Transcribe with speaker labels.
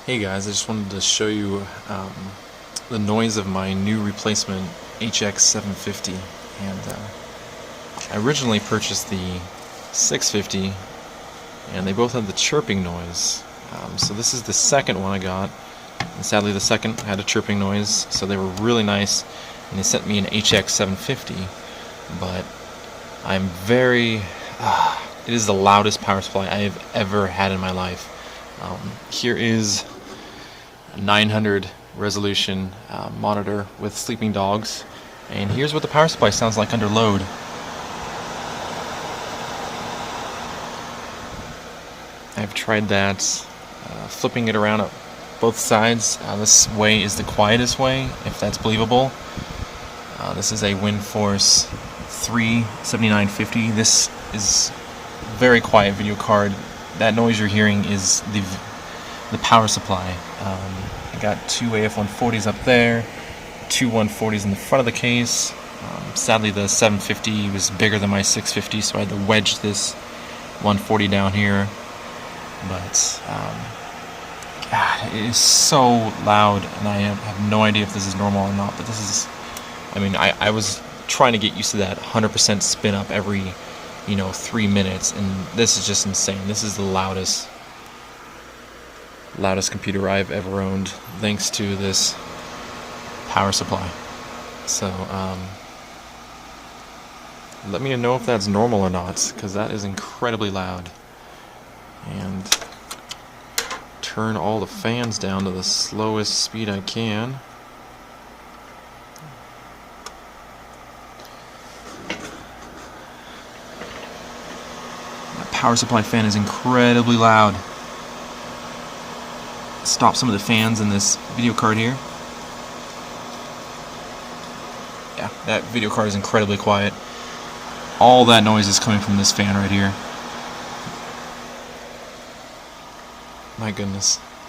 Speaker 1: Hey guys, I just wanted to show you the noise of my new replacement HX750, and I originally purchased the 650 and they both had the chirping noise. So this is the second one I got, and sadly the second had a chirping noise, so they were really nice, and they sent me an HX750, but I'm very it is the loudest power supply I have ever had in my life. Here is 900 resolution monitor with sleeping dogs, and here's what the power supply sounds like under load. I've tried that, flipping it around at both sides. This way is the quietest way, if that's believable. This is a WindForce 37950. This is very quiet video card. That noise you're hearing is the power supply. I got two AF140s up there, two 140s in the front of the case. Sadly the 750 was bigger than my 650, so I had to wedge this 140 down here. But God, it is so loud, and I have no idea if this is normal or not, but this is, I mean, I was trying to get used to that 100% spin up every 3 minutes, and this is just insane. This is the loudest computer I've ever owned, thanks to this power supply. So let me know if that's normal or not, because that is incredibly loud. And turn all the fans down to the slowest speed I can. That power supply fan is incredibly loud. Stop some of the fans in this video card here. Yeah, that video card is incredibly quiet. All that noise is coming from this fan right here. My goodness.